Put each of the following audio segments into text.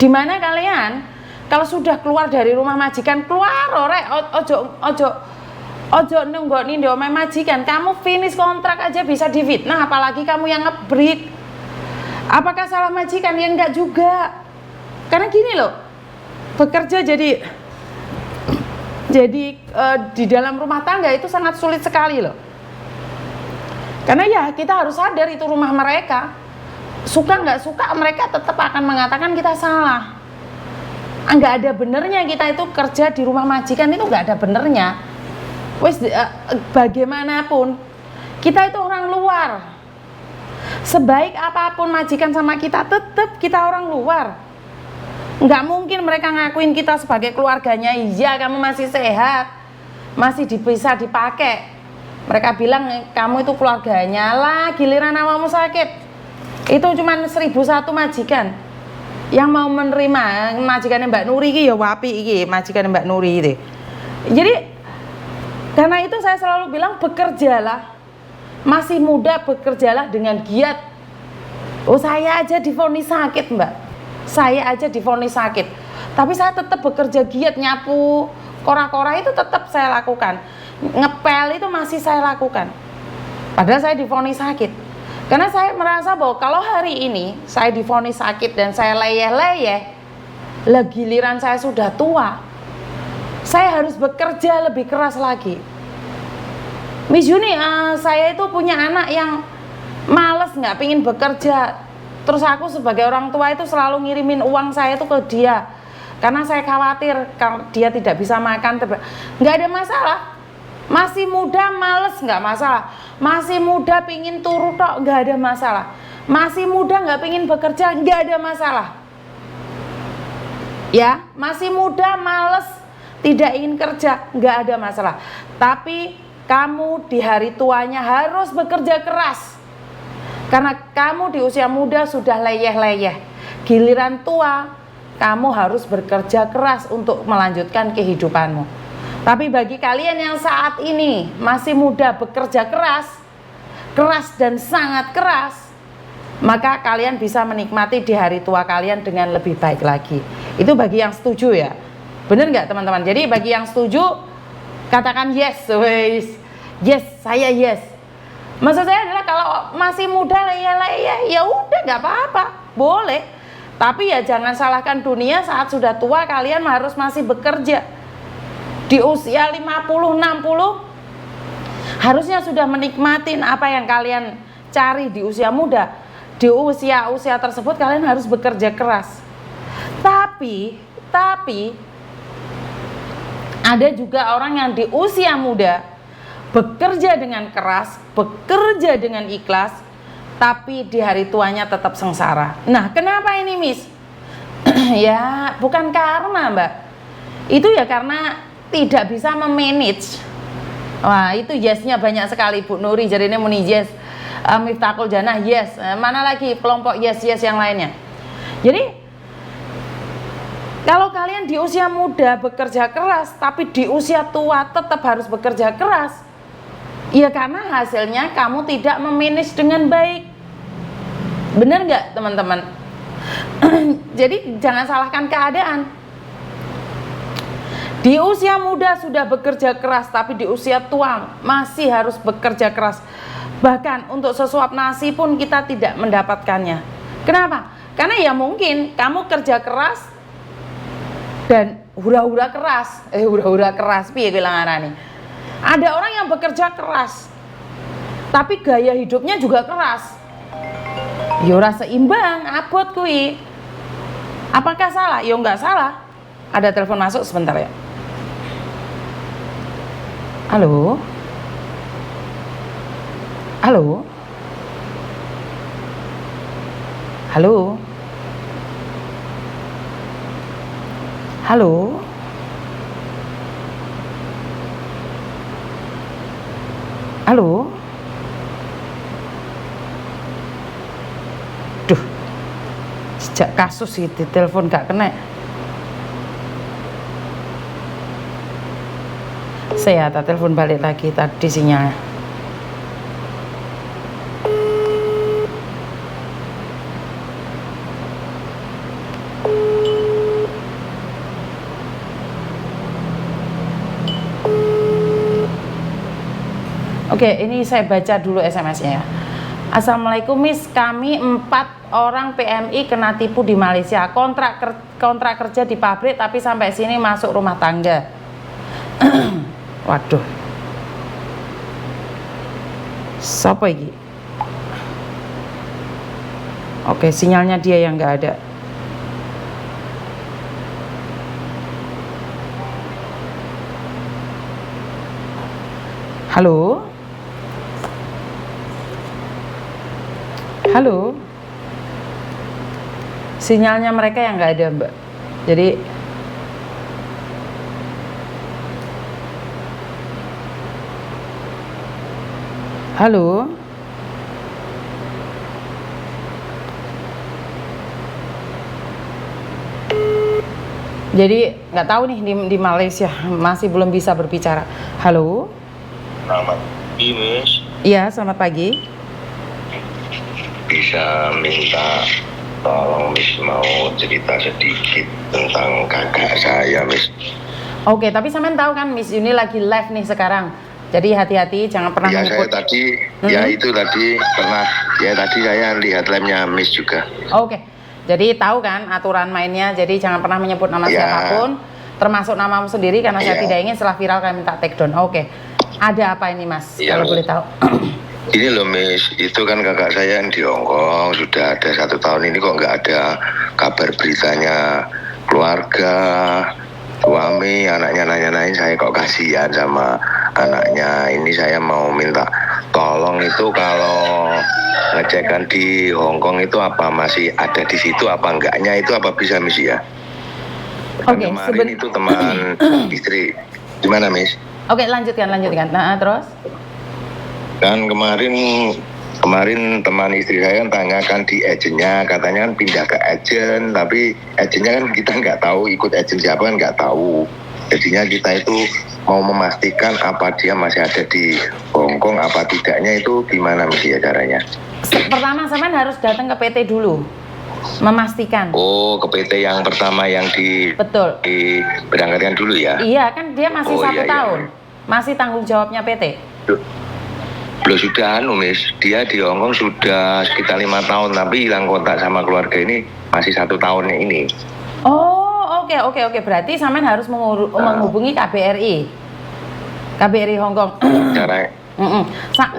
Dimana kalian kalau sudah keluar dari rumah majikan, keluar rek, ojo nunggoni di omah majikan. Kamu finish kontrak aja bisa difitnah, apalagi kamu yang ngebreak. Apakah salah majikan? Ya enggak juga. Karena gini loh, bekerja jadi di dalam rumah tangga itu sangat sulit sekali loh. Karena ya kita harus sadar itu rumah mereka. Suka nggak suka mereka tetap akan mengatakan kita salah. Nggak ada benernya kita itu kerja di rumah majikan, itu nggak ada benernya. Bagaimanapun kita itu orang luar. Sebaik apapun majikan sama kita, tetap kita orang luar. Nggak mungkin mereka ngakuin kita sebagai keluarganya. Iya, kamu masih sehat, masih bisa dipakai. Mereka bilang kamu itu keluarganya. Lah, giliran awakmu sakit, itu cuma 1001 majikan yang mau menerima. Majikannya Mbak Nuri iki ya wapi iki, majikannya Mbak Nuri itu. Jadi karena itu saya selalu bilang bekerjalah, masih muda bekerjalah dengan giat. Oh, saya aja divonis sakit Mbak, saya aja divonis sakit, tapi saya tetap bekerja giat, nyapu kora-kora itu tetap saya lakukan, ngepel itu masih saya lakukan, padahal saya divonis sakit. Karena saya merasa bahwa kalau hari ini saya divonis sakit dan saya leyeh-leyeh, lah giliran saya sudah tua, saya harus bekerja lebih keras lagi. Miss Yuni, saya itu punya anak yang males, nggak pingin bekerja. Terus aku sebagai orang tua itu selalu ngirimin uang saya itu ke dia, karena saya khawatir kalau dia tidak bisa makan. Nggak ada masalah. Masih muda males nggak masalah. Masih muda pingin turu tok nggak ada masalah. Masih muda nggak pingin bekerja nggak ada masalah. Ya, masih muda males tidak ingin kerja nggak ada masalah. Tapi kamu di hari tuanya harus bekerja keras. Karena kamu di usia muda sudah leyeh-leyeh. Giliran tua, kamu harus bekerja keras untuk melanjutkan kehidupanmu. Tapi bagi kalian yang saat ini masih muda bekerja keras, keras dan sangat keras, maka kalian bisa menikmati di hari tua kalian dengan lebih baik lagi. Itu bagi yang setuju ya. Bener nggak teman-teman? Jadi bagi yang setuju, katakan yes, yes, saya yes. Maksud saya adalah kalau masih muda ya udah nggak apa-apa, boleh. Tapi ya jangan salahkan dunia saat sudah tua kalian harus masih bekerja. Di usia 50, 60 harusnya sudah menikmatin apa yang kalian cari di usia muda. Di usia tersebut kalian harus bekerja keras. Tapi ada juga orang yang di usia muda bekerja dengan keras, bekerja dengan ikhlas, tapi di hari tuanya tetap sengsara. Nah, kenapa ini, Miss? Ya, bukan karena, Mbak. Itu ya karena tidak bisa memanage. Wah, itu yesnya banyak sekali, Bu Nuri. Jadi ini muni yes, Miftahul Jannah yes. Mana lagi kelompok yes yang lainnya? Jadi kalau kalian di usia muda bekerja keras, tapi di usia tua tetap harus bekerja keras, ya karena hasilnya kamu tidak memanage dengan baik. Bener nggak teman-teman? Jadi jangan salahkan keadaan. Di usia muda sudah bekerja keras, tapi di usia tua masih harus bekerja keras. Bahkan untuk sesuap nasi pun kita tidak mendapatkannya. Kenapa? Karena ya mungkin kamu kerja keras dan hura-hura keras, piye bilang arane. Ada orang yang bekerja keras, tapi gaya hidupnya juga keras. Ya ora seimbang, abot kuwi. Apakah salah? Ya enggak salah. Ada telepon masuk sebentar ya. Halo. Halo. Halo. Halo. Halo. Duh. Sejak kasus itu telepon gak kena. Saya telepon balik lagi tadi sinyalnya. Oke, ini saya baca dulu SMS-nya ya. Assalamualaikum Miss, kami 4 orang PMI kena tipu di Malaysia. Kontrak kerja di pabrik tapi sampai sini masuk rumah tangga. Waduh. Siapa ini? Oke, sinyalnya dia yang nggak ada. Halo? Halo? Sinyalnya mereka yang nggak ada, Mbak. Jadi halo? Jadi nggak tahu nih di Malaysia masih belum bisa berbicara. Halo? Selamat pagi, Miss. Iya, selamat pagi. Bisa minta tolong, Miss, mau cerita sedikit tentang kakak saya, Miss. Oke, tapi sampean tahu kan Miss Yuni lagi live nih sekarang. Jadi hati-hati, jangan pernah Ya, menyebut. saya tadi, ya itu tadi pernah, ya tadi saya lihat live-nya Miss juga. Oke, jadi tahu kan aturan mainnya. Jadi jangan pernah menyebut nama Ya. siapapun, termasuk namamu sendiri karena saya Ya. tidak ingin setelah viral kalian minta take down. Oke, ada apa ini Mas? Ya. Kalau boleh tahu. Ini loh, Miss, itu kan kakak saya yang di Hongkong sudah ada 1 tahun ini kok nggak ada kabar beritanya, keluarga, suami, anaknya nanya-nanyain saya, kok kasihan sama anaknya. Ini saya mau minta tolong, itu kalau ngecekkan di Hongkong itu apa masih ada di situ apa enggaknya, itu apa bisa, Miss, ya? Oke, Kemarin itu teman istri, gimana, Miss? Oke, lanjutkan. Nah, terus? Kan kemarin teman istri saya kan tanyakan di agennya, katanya kan pindah ke agen, tapi agennya kan kita nggak tahu ikut agen siapa, kan nggak tahu. Jadinya kita itu mau memastikan apa dia masih ada di Hongkong apa tidaknya, itu gimana mesti ya caranya? Pertama sampean harus datang ke PT dulu, memastikan. Oh, ke PT yang pertama yang Betul. diberangkatkan dulu ya? Iya, kan dia masih Oh, 1 iya, tahun. Masih tanggung jawabnya PT. Belum sudah, Miss. Dia di Hongkong sudah sekitar 5 tahun, tapi hilang kontak sama keluarga ini masih 1 tahunnya ini. Oh, oke. Berarti sampean harus menghubungi KBRI Hongkong. Cara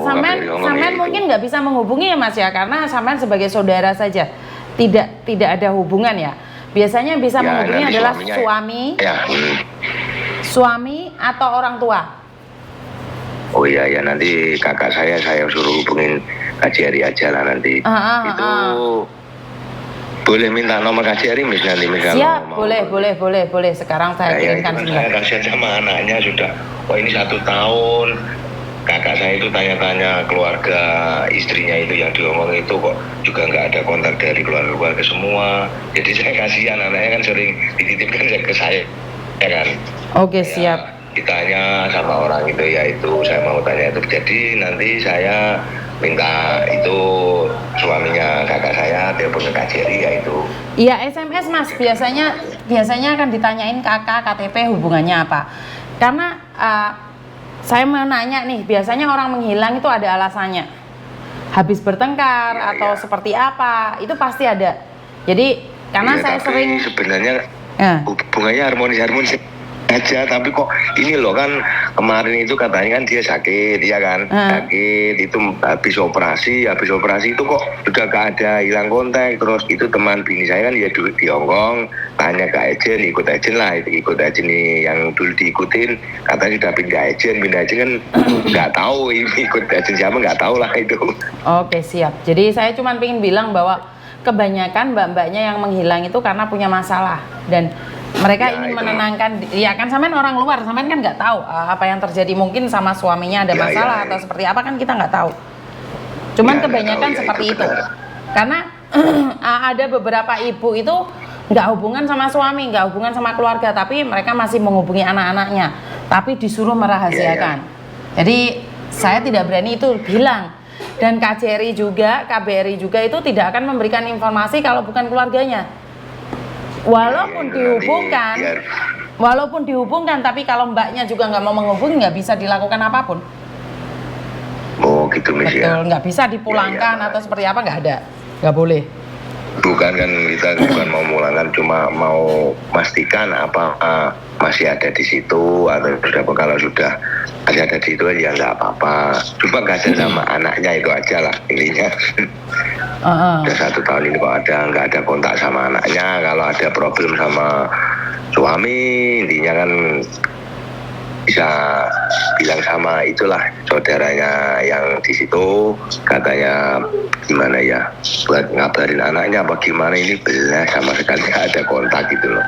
Sampean mungkin nggak bisa menghubungi ya Mas ya, karena sampean sebagai saudara saja, tidak ada hubungan ya. Biasanya yang bisa menghubungi adalah suami, suami atau orang tua. Oh iya, nanti kakak saya suruh hubungin KJRI aja lah nanti. Itu boleh minta nomor KJRI, Miss, nanti Miss? Siap, boleh. Sekarang saya kirimkan sudah. Saya kasihan sama anaknya sudah. Wah, ini 1 tahun. Kakak saya itu tanya-tanya keluarga istrinya itu yang di Hongkong itu kok juga nggak ada kontak dari keluarga semua. Jadi saya kasihan, anaknya kan sering dititipkan ke saya, ya kan? Oke, siap. Ditanya sama orang itu, ya itu saya mau tanya itu. Jadi nanti saya minta itu suaminya kakak saya telepon ke KJRI, ya itu. Iya, SMS Mas, biasanya akan ditanyain kakak, KTP hubungannya apa. Karena saya mau nanya nih, biasanya orang menghilang itu ada alasannya. Habis bertengkar atau seperti apa, itu pasti ada. Jadi karena saya sering sebenarnya hubungannya harmonis aja, tapi kok ini loh kan kemarin itu katanya kan dia sakit, ya kan, sakit itu habis operasi itu kok udah gak ada, hilang kontak. Terus itu teman bini saya kan dia dulu di Hongkong, tanya ke agen, ikut agen nih yang dulu diikutin, katanya sudah pindah agen kan nggak tahu ini ikut agen siapa, nggak tahu lah itu. Oke, siap. Jadi saya cuma pengen bilang bahwa kebanyakan mbak-mbaknya yang menghilang itu karena punya masalah dan mereka ingin menenangkan. Ya kan, sampean orang luar, sampean kan nggak tahu apa yang terjadi, mungkin sama suaminya ada masalah atau seperti apa, kan kita nggak tahu. Cuman kebanyakan seperti itu. Karena ada beberapa ibu itu nggak hubungan sama suami, nggak hubungan sama keluarga, tapi mereka masih menghubungi anak-anaknya, tapi disuruh merahasiakan. Jadi saya tidak berani itu bilang. Dan KJRI juga, KBRI juga itu tidak akan memberikan informasi kalau bukan keluarganya. Walaupun dihubungkan, tapi kalau mbaknya juga nggak mau menghubungi, nggak bisa dilakukan apapun. gitu Miss ya. Betul, nggak bisa dipulangkan Ya, atau seperti apa, nggak ada, nggak boleh. Bukan kan, kita bukan mau mulangkan, cuma mau pastikan apa masih ada di situ atau sudah, kalau sudah masih ada di situ ya nggak apa-apa. Cuma kasihan sama anaknya itu aja lah intinya. Udah 1 tahun ini kok nggak ada kontak sama anaknya. Kalau ada problem sama suami, intinya kan bisa bilang sama itulah saudaranya yang di situ, katanya gimana ya buat ngabarin anaknya apa gimana, ini belas sama sekali nggak ada kontak gitu loh.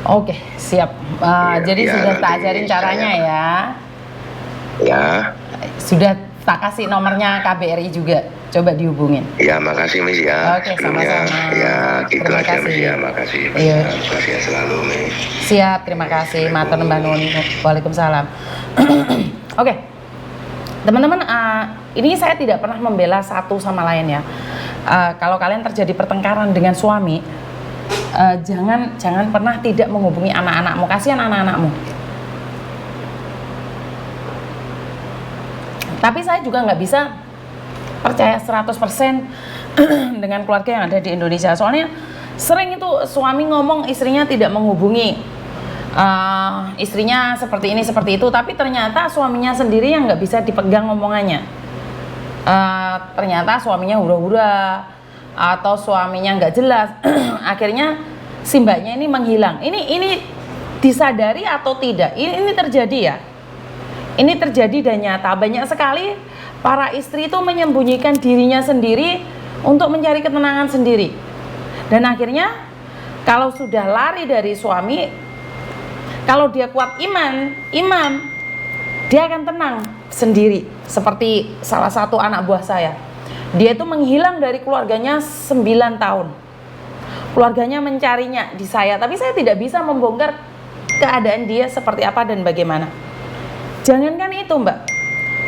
Oke, siap. Jadi sudah tak ajarin caranya ya. Ya. Sudah tak kasih nomornya KBRI juga. Coba dihubungin. Ya, makasih Miss ya. Oke, sama-sama. Ya, gitu terima aja kasih. Miss ya, makasih. Iya. Makasih ya selalu Miss. Siap, terima kasih. Matur Mbak Nun. Waalaikumsalam. Oke. Teman-teman, ini saya tidak pernah membela satu sama lain ya. Kalau kalian terjadi pertengkaran dengan suami, jangan pernah tidak menghubungi anak-anakmu. Kasihan anak-anakmu. Tapi saya juga nggak bisa percaya 100% dengan keluarga yang ada di Indonesia. Soalnya sering itu suami ngomong istrinya tidak menghubungi istrinya seperti ini seperti itu, tapi ternyata suaminya sendiri yang nggak bisa dipegang omongannya. Ternyata suaminya hura-hura atau suaminya nggak jelas. Akhirnya si mbaknya ini menghilang. Ini disadari atau tidak? Ini terjadi ya. Ini terjadi dan nyata. Banyak sekali para istri itu menyembunyikan dirinya sendiri untuk mencari ketenangan sendiri. Dan akhirnya kalau sudah lari dari suami, kalau dia kuat iman, dia akan tenang sendiri. Seperti salah satu anak buah saya. Dia itu menghilang dari keluarganya 9 tahun. Keluarganya mencarinya di saya, tapi saya tidak bisa membongkar keadaan dia seperti apa dan bagaimana. Jangankan itu Mbak,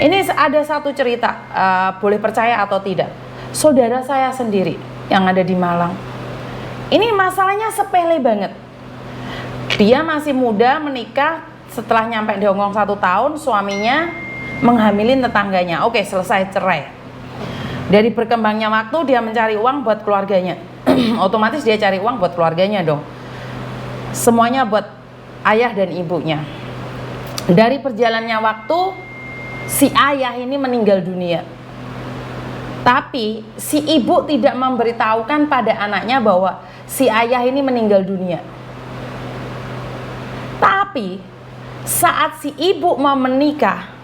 ini ada satu cerita, boleh percaya atau tidak. Saudara saya sendiri yang ada di Malang, ini masalahnya sepele banget. Dia masih muda menikah, setelah nyampe di Hongkong 1 tahun, suaminya menghamilin tetangganya. Oke, selesai cerai. Dari berkembangnya waktu dia mencari uang buat keluarganya. Otomatis dia cari uang buat keluarganya dong. Semuanya buat ayah dan ibunya. Dari perjalannya waktu, si ayah ini meninggal dunia. Tapi si ibu tidak memberitahukan pada anaknya bahwa si ayah ini meninggal dunia. Tapi saat si ibu mau menikah,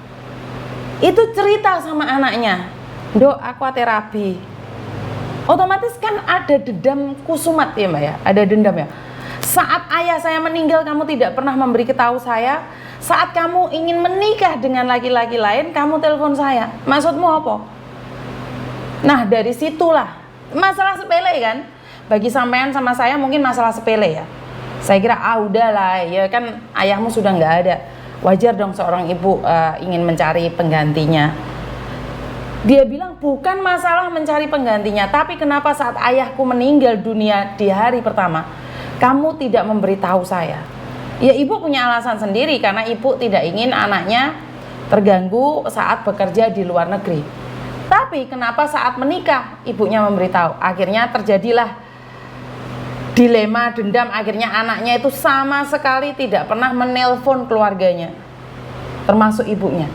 itu cerita sama anaknya, "Dok, aku terapi." Otomatis kan ada dendam kusumat ya Mbak ya, ada dendam ya. Saat ayah saya meninggal kamu tidak pernah memberitahu saya. Saat kamu ingin menikah dengan laki-laki lain, kamu telepon saya. Maksudmu apa? Nah, dari situlah masalah sepele kan. Bagi sampean sama saya mungkin masalah sepele ya. Saya kira udahlah, ya kan ayahmu sudah nggak ada. Wajar dong seorang ibu ingin mencari penggantinya. Dia bilang bukan masalah mencari penggantinya, tapi kenapa saat ayahku meninggal dunia di hari pertama, kamu tidak memberitahu saya? Ya ibu punya alasan sendiri karena ibu tidak ingin anaknya terganggu saat bekerja di luar negeri. Tapi kenapa saat menikah ibunya memberitahu? Akhirnya terjadilah dilema dendam, akhirnya anaknya itu sama sekali tidak pernah menelpon keluarganya, termasuk ibunya.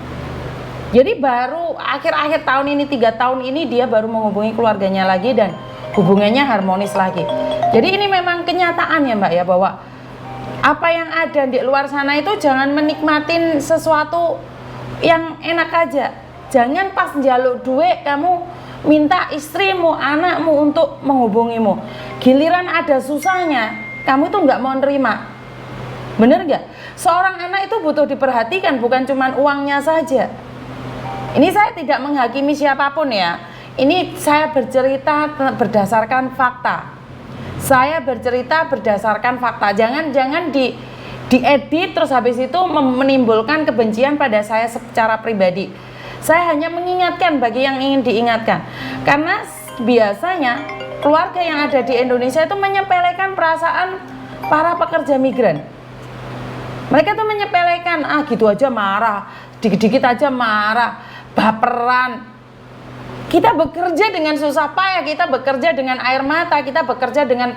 Jadi baru akhir-akhir tahun ini, 3 tahun ini dia baru menghubungi keluarganya lagi dan hubungannya harmonis lagi. Jadi ini memang kenyataan ya Mbak ya, bahwa apa yang ada di luar sana itu jangan menikmatin sesuatu yang enak aja. Jangan pas njaluk duit kamu minta istrimu, anakmu untuk menghubungimu. Giliran ada susahnya, kamu itu nggak mau nerima. Bener nggak? Seorang anak itu butuh diperhatikan, bukan cuma uangnya saja. Ini saya tidak menghakimi siapapun ya. Ini saya bercerita berdasarkan fakta. Saya bercerita berdasarkan fakta. Jangan diedit terus habis itu menimbulkan kebencian pada saya secara pribadi. Saya hanya mengingatkan bagi yang ingin diingatkan. Karena biasanya keluarga yang ada di Indonesia itu menyepelekan perasaan para pekerja migran. Mereka tuh menyepelekan, gitu aja marah, dikit-dikit aja marah, baperan. Kita bekerja dengan susah payah, kita bekerja dengan air mata, kita bekerja dengan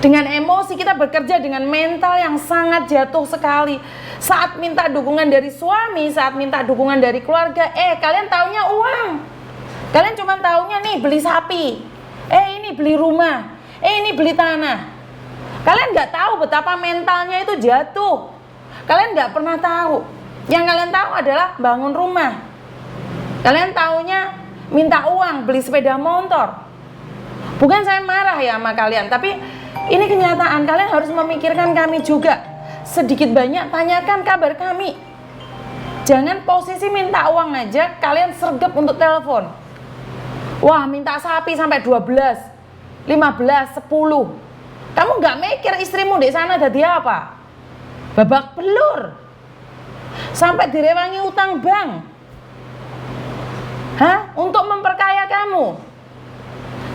emosi, kita bekerja dengan mental yang sangat jatuh sekali. Saat minta dukungan dari suami, saat minta dukungan dari keluarga, kalian taunya uang. Kalian cuma taunya nih beli sapi, ini beli rumah, ini beli tanah. Kalian nggak tahu betapa mentalnya itu jatuh. Kalian nggak pernah tahu. Yang kalian tahu adalah bangun rumah. Kalian taunya minta uang, beli sepeda motor. Bukan saya marah ya sama kalian, tapi ini kenyataan. Kalian harus memikirkan kami juga. Sedikit banyak tanyakan kabar kami. Jangan posisi minta uang aja kalian sergap untuk telepon. Wah, minta sapi sampai 12, 15, 10. Kamu nggak mikir istrimu di sana jadi apa? Babak belur. Sampai direwangi utang bank. Untuk memperkaya kamu.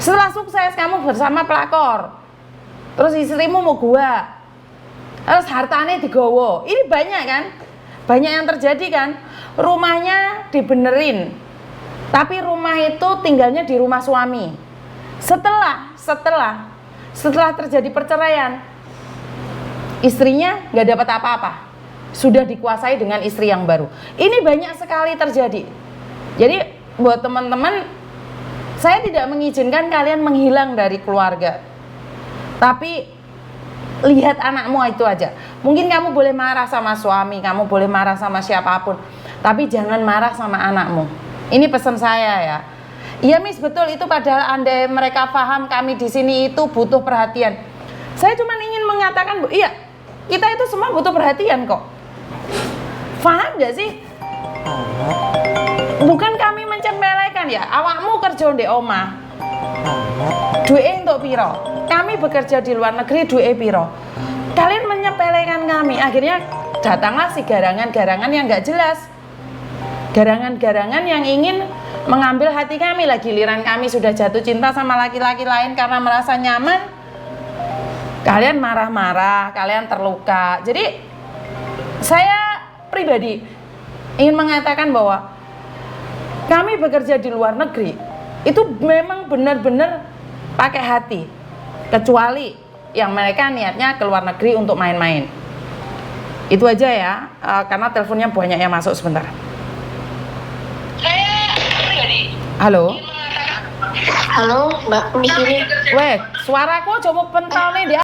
Setelah sukses kamu bersama pelakor, terus istrimu mau gua, terus hartanya digowo. Ini banyak kan? Banyak yang terjadi kan? Rumahnya dibenerin, tapi rumah itu tinggalnya di rumah suami. Setelah terjadi perceraian, istrinya nggak dapat apa-apa, sudah dikuasai dengan istri yang baru. Ini banyak sekali terjadi. Jadi buat teman-teman, saya tidak mengizinkan kalian menghilang dari keluarga. Tapi lihat anakmu itu aja. Mungkin kamu boleh marah sama suami, kamu boleh marah sama siapapun, tapi jangan marah sama anakmu. Ini pesan saya ya. Iya Miss, betul itu, padahal andai mereka paham kami di sini itu butuh perhatian. Saya cuma ingin mengatakan, iya, kita itu semua butuh perhatian kok. Paham gak sih? Bukan kami mencempelekan ya, awakmu kerja di omah, duit untuk piro, kami bekerja di luar negeri, duit piro. Kalian menyepelekan kami, akhirnya datanglah si garangan-garangan yang gak jelas, garangan-garangan yang ingin mengambil hati kami. Lah giliran kami sudah jatuh cinta sama laki-laki lain karena merasa nyaman, kalian marah-marah, kalian terluka. Jadi saya pribadi ingin mengatakan bahwa kami bekerja di luar negeri itu memang benar-benar pakai hati, kecuali yang mereka niatnya ke luar negeri untuk main-main. Itu aja ya, karena teleponnya banyak yang masuk sebentar. Halo. Halo, Mbak, di sini. Weh, suaraku coba pentol nih dia.